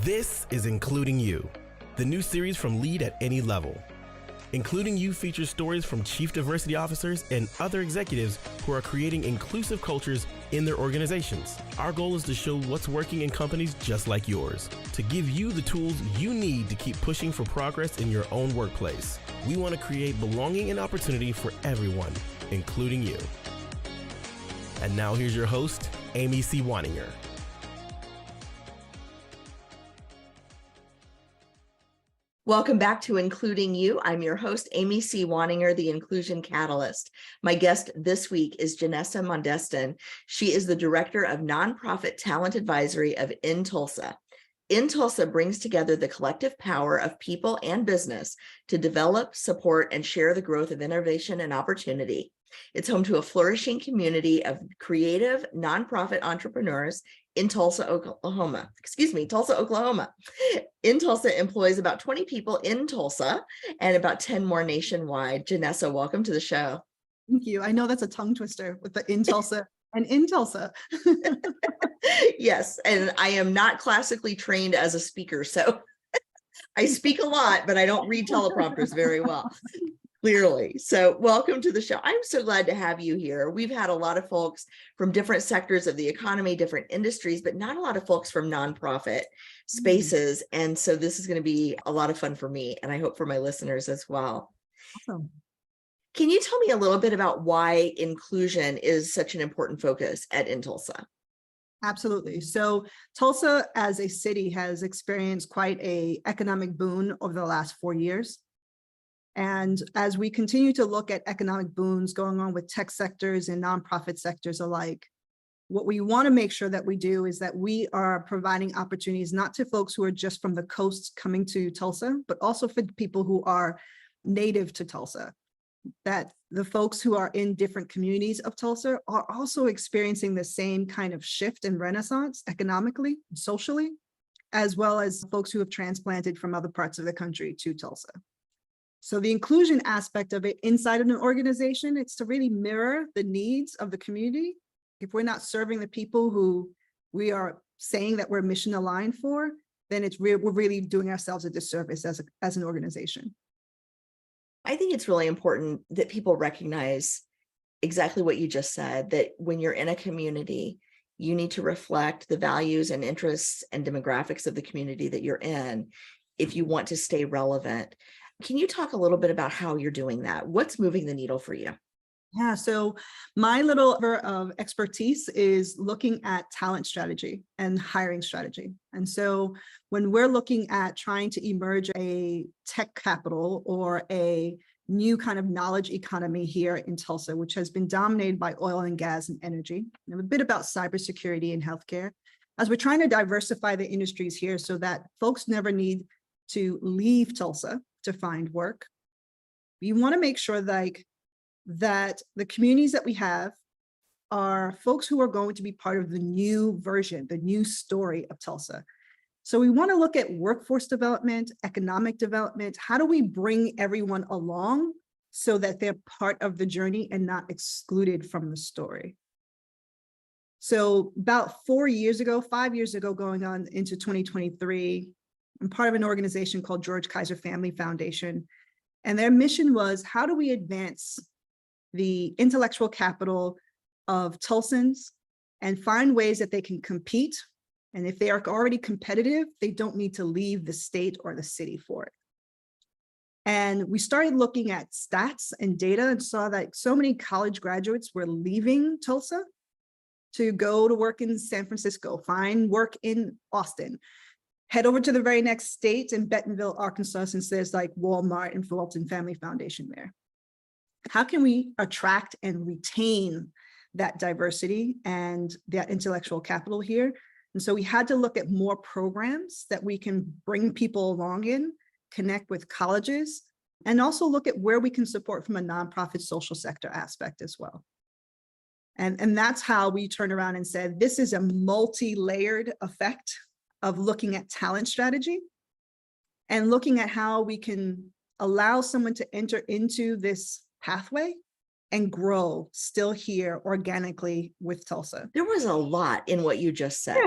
This is Including You, the new series from Lead at Any Level. Including You features stories from chief diversity officers and other executives who are creating inclusive cultures in their organizations. Our goal is to show what's working in companies just like yours, to give you the tools you need to keep pushing for progress in your own workplace. We want to create belonging and opportunity for everyone, including you. And now here's your host, Amy C. Waninger. Welcome back to Including You. I'm your host, Amy C. Waninger, the Inclusion Catalyst. My guest this week is Janessa Mondestin. She is the Director of Nonprofit Talent Advisory of Tulsa. Tulsa brings together the collective power of people and business to develop, support, and share the growth of innovation and opportunity. It's home to a flourishing community of creative nonprofit entrepreneurs in Tulsa, Oklahoma. Tulsa, Oklahoma. Tulsa employs about 20 people in Tulsa and about 10 more nationwide. Janessa, welcome to the show. Thank you. I know that's a tongue twister with the in Tulsa and in Tulsa. Yes, and I am not classically trained as a speaker, so I speak a lot, but I don't read teleprompters very well. Clearly. So welcome to the show. I'm so glad to have you here. We've had a lot of folks from different sectors of the economy, different industries, but not a lot of folks from nonprofit spaces. And so this is going to be a lot of fun for me, and I hope for my listeners as well. Awesome. Can you tell me a little bit about why inclusion is such an important focus at Tulsa? Absolutely. So Tulsa as a city has experienced quite an economic boom over the last 4 years. And as we continue to look at economic booms going on with tech sectors and nonprofit sectors alike, what we want to make sure that we do is that we are providing opportunities not to folks who are just from the coast coming to Tulsa, but also for people who are native to Tulsa, that the folks who are in different communities of Tulsa are also experiencing the same kind of shift and renaissance economically, socially, as well as folks who have transplanted from other parts of the country to Tulsa. So the inclusion aspect of it inside of an organization, it's to really mirror the needs of the community. If we're not serving the people who we are saying that we're mission aligned for, then we're really doing ourselves a disservice as an organization. I think it's really important that people recognize exactly what you just said, that when you're in a community, you need to reflect the values and interests and demographics of the community that you're in if you want to stay relevant. Can you talk a little bit about how you're doing that? What's moving the needle for you? Yeah, so my little area of expertise is looking at talent strategy and hiring strategy. And so when we're looking at trying to emerge a tech capital or a new kind of knowledge economy here in Tulsa, which has been dominated by oil and gas and energy, and a bit about cybersecurity and healthcare, as we're trying to diversify the industries here so that folks never need to leave Tulsa to find work, we want to make sure that the communities that we have are folks who are going to be part of the new version, the new story of Tulsa. So we want to look at workforce development, economic development. How do we bring everyone along so that they're part of the journey and not excluded from the story? So about 5 years ago, going on into 2023, I'm part of an organization called George Kaiser Family Foundation. And their mission was, how do we advance the intellectual capital of Tulsans and find ways that they can compete? And if they are already competitive, they don't need to leave the state or the city for it. And we started looking at stats and data and saw that so many college graduates were leaving Tulsa to go to work in San Francisco, find work in Austin, head over to the very next state in Bentonville, Arkansas, since there's like Walmart and Fulton Family Foundation there. How can we attract and retain that diversity and that intellectual capital here? And so we had to look at more programs that we can bring people along in, connect with colleges, and also look at where we can support from a nonprofit social sector aspect as well. And that's how we turned around and said, this is a multi-layered effect of looking at talent strategy and looking at how we can allow someone to enter into this pathway and grow still here organically with Tulsa? There was a lot in what you just said.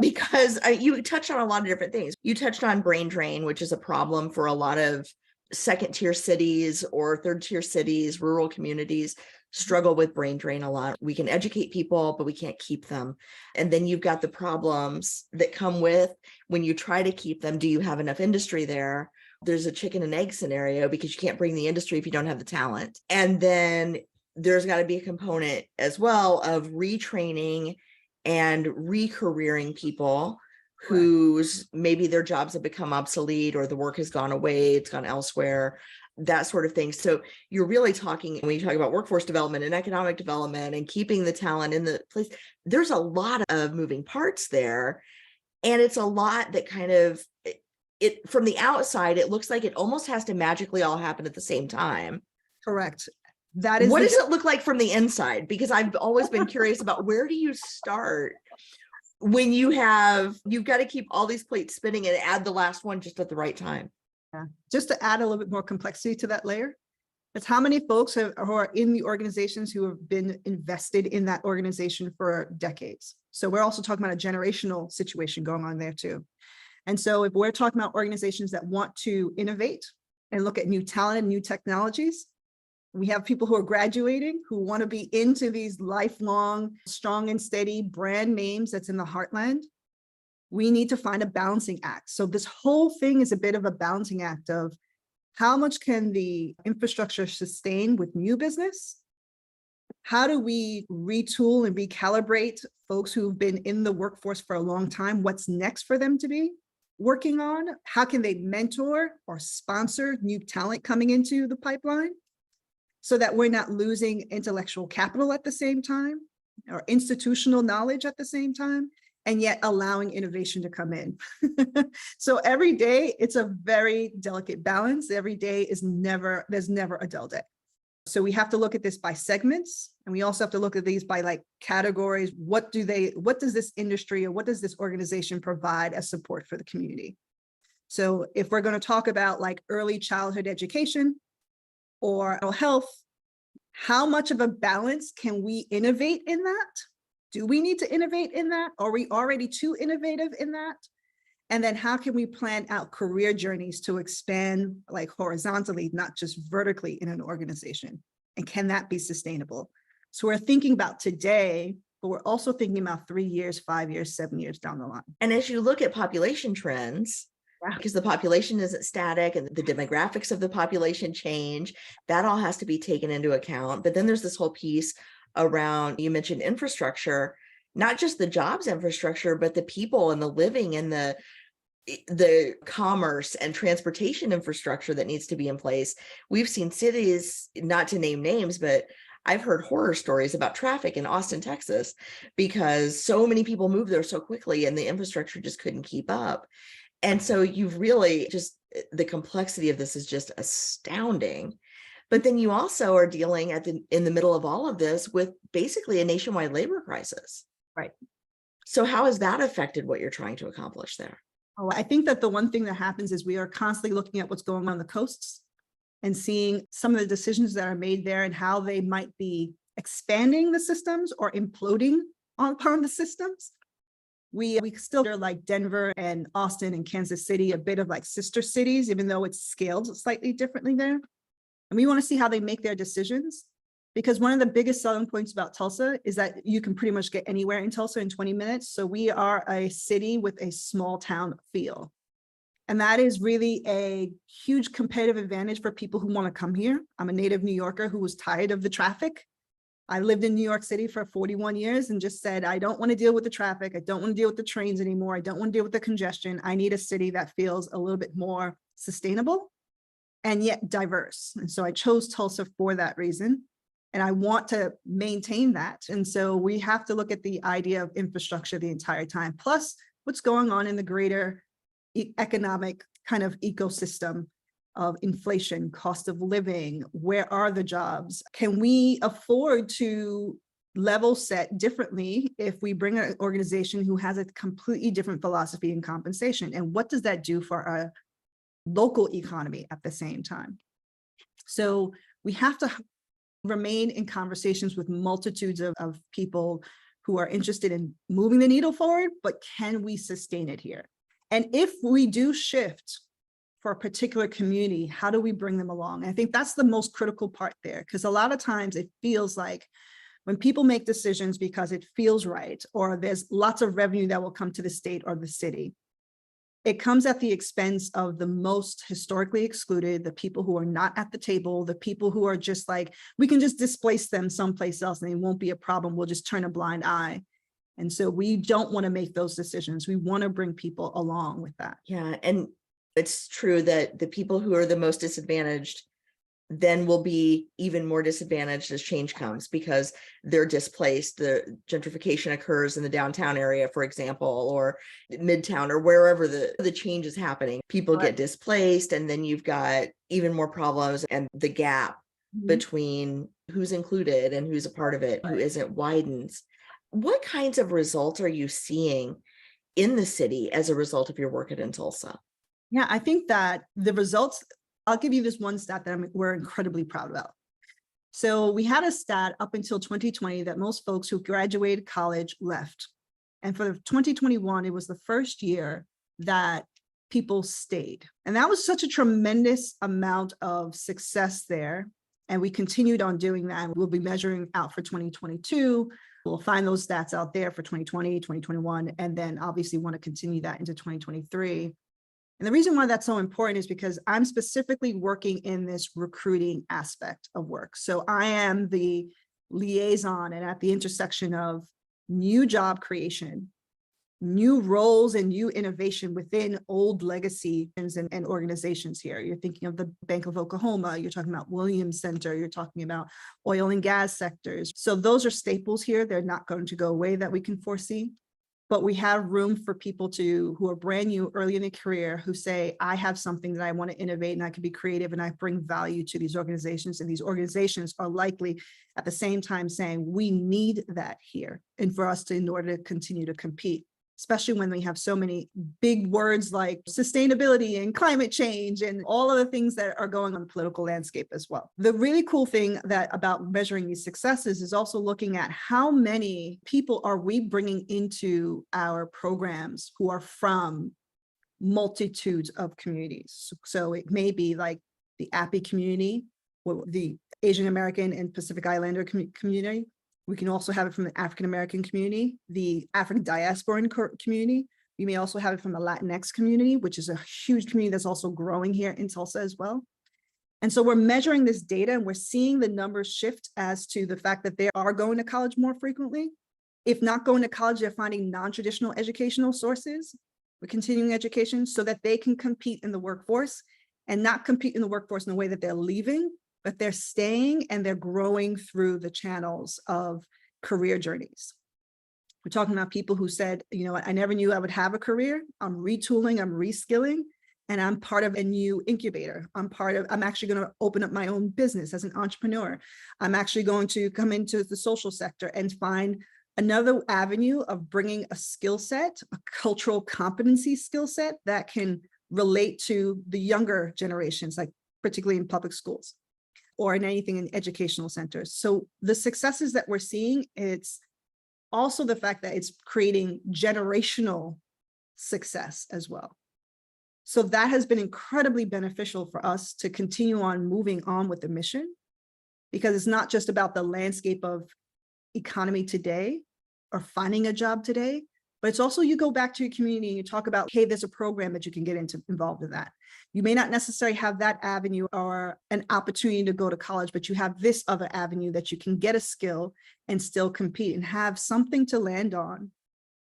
Because you touched on a lot of different things. You touched on brain drain, which is a problem for a lot of second tier cities or third tier cities. Rural communities struggle with brain drain a lot. We can educate people, but we can't keep them. And then you've got the problems that come with when you try to keep them. Do you have enough industry there? There's a chicken and egg scenario because you can't bring the industry if you don't have the talent. And then there's got to be a component as well of retraining and re-careering people whose maybe their jobs have become obsolete or the work has gone away, it's gone elsewhere, that sort of thing. So you're really talking, when you talk about workforce development and economic development and keeping the talent in the place, there's a lot of moving parts there. And it's a lot that kind of, it from the outside, it looks like it almost has to magically all happen at the same time. Correct. That is what does it look like from the inside? Because I've always been curious about where do you start when you've got to keep all these plates spinning and add the last one just at the right time. Yeah. Just to add a little bit more complexity to that layer, it's how many folks who are in the organizations who have been invested in that organization for decades. So we're also talking about a generational situation going on there too. And so if we're talking about organizations that want to innovate and look at new talent and new technologies, we have people who are graduating who want to be into these lifelong, strong and steady brand names that's in the heartland. We need to find a balancing act. So this whole thing is a bit of a balancing act of how much can the infrastructure sustain with new business? How do we retool and recalibrate folks who've been in the workforce for a long time? What's next for them to be working on? How can they mentor or sponsor new talent coming into the pipeline so that we're not losing intellectual capital at the same time or institutional knowledge at the same time, and yet allowing innovation to come in? So every day it's a very delicate balance. Every day is there's never a dull day. So we have to look at this by segments, and we also have to look at these by like categories. What does this industry or what does this organization provide as support for the community? So if we're going to talk about like early childhood education or health, how much of a balance can we innovate in that? Do we need to innovate in that? Are we already too innovative in that? And then how can we plan out career journeys to expand like horizontally, not just vertically in an organization? And can that be sustainable? So we're thinking about today, but we're also thinking about 3 years, 5 years, 7 years down the line. And as you look at population trends, because the population isn't static and the demographics of the population change, that all has to be taken into account. But then there's this whole piece around, you mentioned infrastructure, not just the jobs infrastructure, but the people and the living and the commerce and transportation infrastructure that needs to be in place. We've seen cities, not to name names, but I've heard horror stories about traffic in Austin, Texas, because so many people moved there so quickly and the infrastructure just couldn't keep up. And so you've really just, the complexity of this is just astounding. But then you also are dealing in the middle of all of this with basically a nationwide labor crisis. Right. So how has that affected what you're trying to accomplish there? Oh, I think that the one thing that happens is we are constantly looking at what's going on the coasts and seeing some of the decisions that are made there and how they might be expanding the systems or imploding upon the systems. We still are like Denver and Austin and Kansas City, a bit of like sister cities, even though it's scaled slightly differently there. And we want to see how they make their decisions, because one of the biggest selling points about Tulsa is that you can pretty much get anywhere in Tulsa in 20 minutes. So we are a city with a small town feel. And that is really a huge competitive advantage for people who want to come here. I'm a native New Yorker who was tired of the traffic. I lived in New York City for 41 years and just said, I don't want to deal with the traffic. I don't want to deal with the trains anymore. I don't want to deal with the congestion. I need a city that feels a little bit more sustainable and yet diverse. And so I chose Tulsa for that reason. And I want to maintain that. And so we have to look at the idea of infrastructure the entire time, plus what's going on in the greater economic kind of ecosystem of inflation, cost of living, where are the jobs? Can we afford to level set differently if we bring an organization who has a completely different philosophy and compensation? And what does that do for our local economy at the same time? So we have to remain in conversations with multitudes of people who are interested in moving the needle forward, but can we sustain it here? And if we do shift for a particular community, how do we bring them along? And I think that's the most critical part there, because a lot of times it feels like when people make decisions because it feels right, or there's lots of revenue that will come to the state or the city, it comes at the expense of the most historically excluded, the people who are not at the table, the people who are just like, we can just displace them someplace else and it won't be a problem. We'll just turn a blind eye. And so we don't want to make those decisions. We want to bring people along with that. Yeah. And it's true that the people who are the most disadvantaged then will be even more disadvantaged as change comes, because they're displaced. The gentrification occurs in the downtown area, for example, or midtown, or wherever the change is happening. People get displaced, and then you've got even more problems, and the gap between who's included and who's a part of it, who isn't, widens. What kinds of results are you seeing in the city as a result of your work in Tulsa? Yeah, I think that the results, I'll give you this one stat that we're incredibly proud about. So we had a stat up until 2020 that most folks who graduated college left. And for 2021, it was the first year that people stayed. And that was such a tremendous amount of success there. And we continued on doing that. We'll be measuring out for 2022. We'll find those stats out there for 2020, 2021, and then obviously want to continue that into 2023. And the reason why that's so important is because I'm specifically working in this recruiting aspect of work. So I am the liaison and at the intersection of new job creation, new roles and new innovation within old legacy and organizations here. You're thinking of the Bank of Oklahoma, you're talking about Williams Center, you're talking about oil and gas sectors. So those are staples here. They're not going to go away that we can foresee. But we have room for people who are brand new early in their career, who say, I have something that I want to innovate and I can be creative and I bring value to these organizations. And these organizations are likely at the same time saying, we need that here and for us to, in order to continue to compete, especially when we have so many big words like sustainability and climate change and all of the things that are going on the political landscape as well. The really cool thing about measuring these successes is also looking at how many people are we bringing into our programs who are from multitudes of communities. So it may be like the API community, or the Asian American and Pacific Islander community. We can also have it from the African-American community, the African diasporan community. We may also have it from the Latinx community, which is a huge community that's also growing here in Tulsa as well. And so we're measuring this data and we're seeing the numbers shift as to the fact that they are going to college more frequently. If not going to college, they're finding non-traditional educational sources with continuing education so that they can compete in the workforce, and not compete in the workforce in a way that they're leaving, but they're staying and they're growing through the channels of career journeys. We're talking about people who said, I never knew I would have a career. I'm retooling, I'm reskilling, and I'm part of a new incubator. I'm actually going to open up my own business as an entrepreneur. I'm actually going to come into the social sector and find another avenue of bringing a skill set, a cultural competency skill set that can relate to the younger generations, like particularly in public schools or in anything in educational centers. So the successes that we're seeing, it's also the fact that it's creating generational success as well. So that has been incredibly beneficial for us to continue on moving on with the mission, because it's not just about the landscape of economy today or finding a job today, but it's also, you go back to your community and you talk about, hey, there's a program that you can get involved in that. You may not necessarily have that avenue or an opportunity to go to college, but you have this other avenue that you can get a skill and still compete and have something to land on.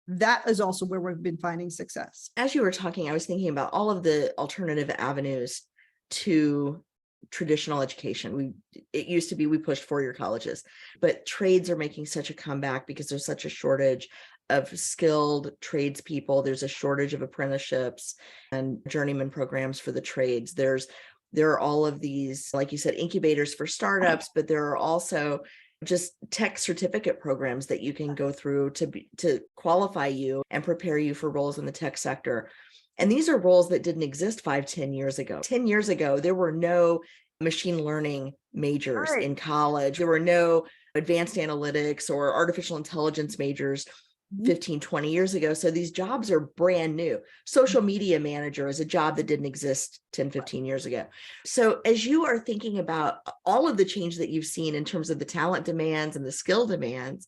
That is also where we've been finding success. As you were talking, I was thinking about all of the alternative avenues to traditional education. It used to be we pushed four-year colleges, but trades are making such a comeback because there's such a shortage of skilled tradespeople. There's a shortage of apprenticeships and journeyman programs for the trades. There are all of these, like you said, incubators for startups, but there are also just tech certificate programs that you can go through to qualify you and prepare you for roles in the tech sector. And these are roles that didn't exist 5-10 years ago. 10 years ago, there were no machine learning majors Right. in college. There were no advanced analytics or artificial intelligence majors Mhm. 15, 20 years ago. So these jobs are brand new. Social media manager is a job that didn't exist 10, 15 years ago. So as you are thinking about all of the change that you've seen in terms of the talent demands and the skill demands,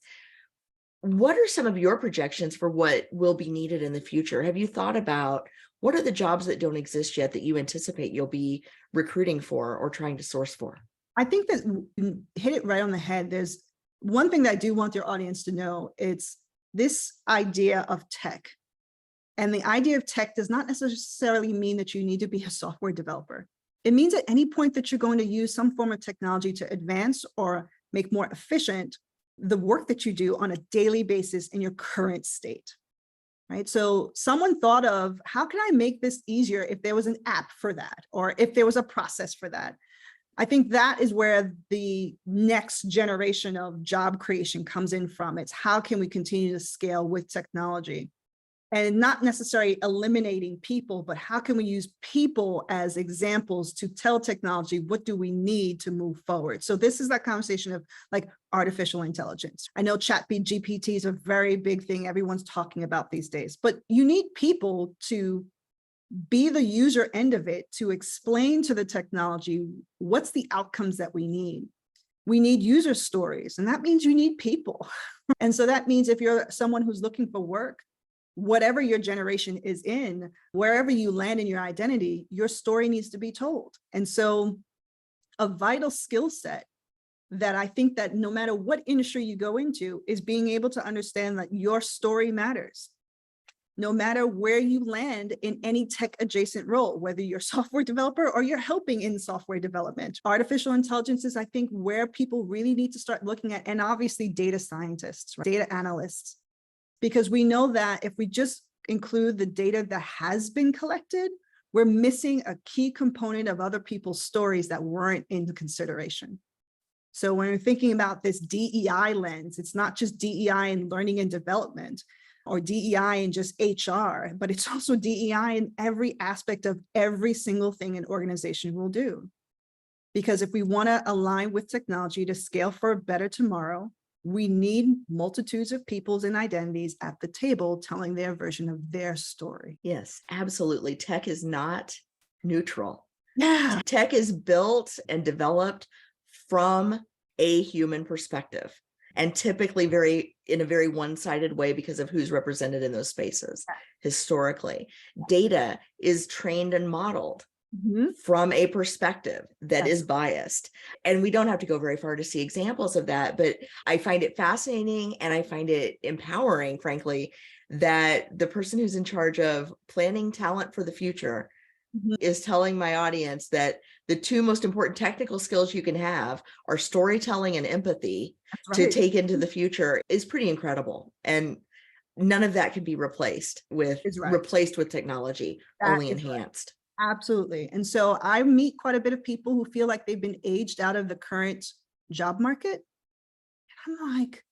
what are some of your projections for what will be needed in the future? Have you thought about what are the jobs that don't exist yet that you anticipate you'll be recruiting for or trying to source for? I think that you hit it right on the head. There's one thing that I do want your audience to know. It's this idea of tech. And the idea of tech does not necessarily mean that you need to be a software developer. It means at any point that you're going to use some form of technology to advance or make more efficient the work that you do on a daily basis in your current state, right? So someone thought of, how can I make this easier if there was an app for that, or if there was a process for that? I think that is where the next generation of job creation comes in from. It's how can we continue to scale with technology? And not necessarily eliminating people, but how can we use people as examples to tell technology, what do we need to move forward? So this is that conversation of like artificial intelligence. I know GPT is a very big thing everyone's talking about these days, but you need people to be the user end of it, to explain to the technology, what's the outcomes that we need? We need user stories, and that means you need people. And so that means if you're someone who's looking for work, whatever your generation is in, wherever you land in your identity, your story needs to be told. And so a vital skill set that I think that no matter what industry you go into is being able to understand that your story matters. No matter where you land in any tech adjacent role, whether you're a software developer or you're helping in software development. Artificial intelligence is, I think, where people really need to start looking at, and obviously data scientists, right? Data analysts. Because we know that if we just include the data that has been collected, we're missing a key component of other people's stories that weren't in consideration. So when we're thinking about this DEI lens, it's not just DEI in learning and development or DEI in just HR, but it's also DEI in every aspect of every single thing an organization will do. Because if we want to align with technology to scale for a better tomorrow, we need multitudes of peoples and identities at the table telling their version of their story. Yes, absolutely. Tech is not neutral. Yeah. Tech is built and developed from a human perspective, and typically in a very one-sided way because of who's represented in those spaces. Historically, data is trained and modeled from a perspective that is biased. And we don't have to go very far to see examples of that, but I find it fascinating and I find it empowering, frankly, that the person who's in charge of planning talent for the future is telling my audience that the two most important technical skills you can have are storytelling and empathy to take into the future is pretty incredible. And none of that can be replaced with technology, only enhanced. Absolutely. And so I meet quite a bit of people who feel like they've been aged out of the current job market. I'm like,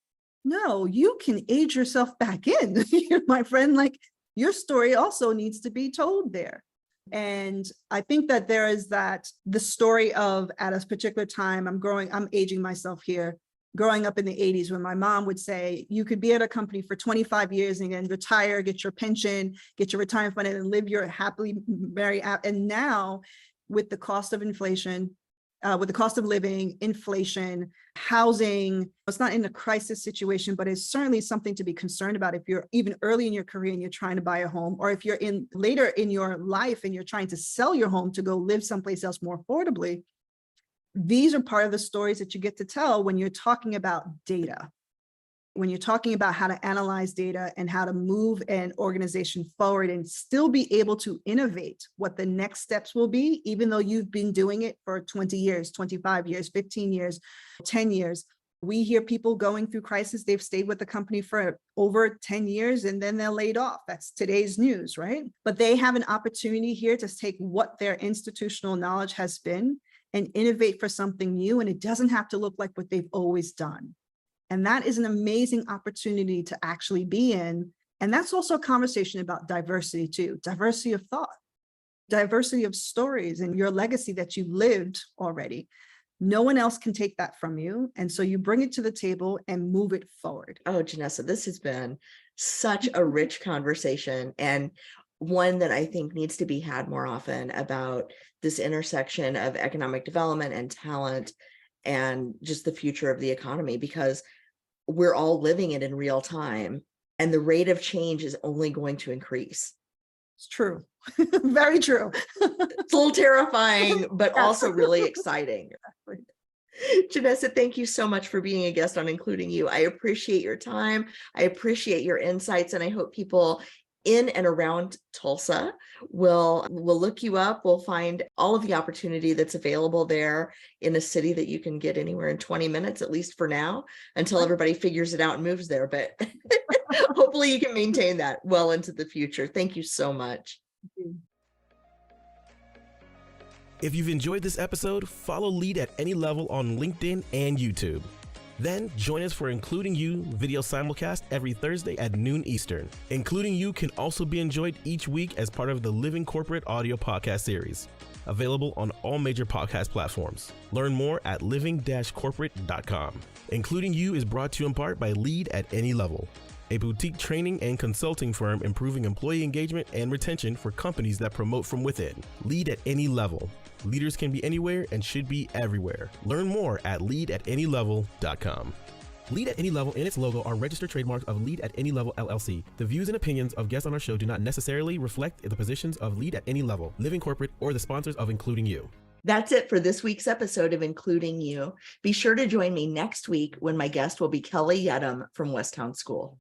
no, you can age yourself back in, my friend. Like, your story also needs to be told there. And I think that there is the story of, at a particular time, I'm aging myself here, growing up in the 80s, when my mom would say, you could be at a company for 25 years and then retire, get your pension, get your retirement fund, and live your happily married. And now with the cost of inflation, with the cost of living, inflation, housing, it's not in a crisis situation, but it's certainly something to be concerned about if you're even early in your career and you're trying to buy a home, or if you're in later in your life and you're trying to sell your home to go live someplace else more affordably. These are part of the stories that you get to tell when you're talking about data, when you're talking about how to analyze data and how to move an organization forward and still be able to innovate what the next steps will be, even though you've been doing it for 20 years, 25 years, 15 years, 10 years. We hear people going through crisis. They've stayed with the company for over 10 years and then they're laid off. That's today's news, right? But they have an opportunity here to take what their institutional knowledge has been and innovate for something new. And it doesn't have to look like what they've always done. And that is an amazing opportunity to actually be in. And that's also a conversation about diversity too, diversity of thought. diversity of stories and your legacy that you lived already. No one else can take that from you. And so you bring it to the table and move it forward. Oh, Janessa, this has been such a rich conversation, and one that I think needs to be had more often, about this intersection of economic development and talent and just the future of the economy, because we're all living it in real time and the rate of change is only going to increase. It's true. Very true. It's a little terrifying, but also really exciting. Janessa, thank you so much for being a guest on Including You. I appreciate your time. I appreciate your insights, and I hope people in and around Tulsa will look you up. We'll find all of the opportunity that's available there in a city that you can get anywhere in 20 minutes, at least for now, until everybody figures it out and moves there. But hopefully you can maintain that well into the future. Thank you so much. If you've enjoyed this episode, follow Lead at Any Level on LinkedIn and YouTube. Then join us for Including You video simulcast every Thursday at noon Eastern. Including You can also be enjoyed each week as part of the Living Corporate audio podcast series, available on all major podcast platforms. Learn more at living-corporate.com. Including You is brought to you in part by Lead at Any Level, a boutique training and consulting firm improving employee engagement and retention for companies that promote from within. Lead at Any Level. Leaders can be anywhere and should be everywhere. Learn more at leadatanylevel.com. Lead at Any Level and its logo are registered trademarks of Lead at Any Level LLC. The views and opinions of guests on our show do not necessarily reflect the positions of Lead at Any Level, Living Corporate, or the sponsors of Including You. That's it for this week's episode of Including You. Be sure to join me next week when my guest will be Kelly Yedem from Westtown School.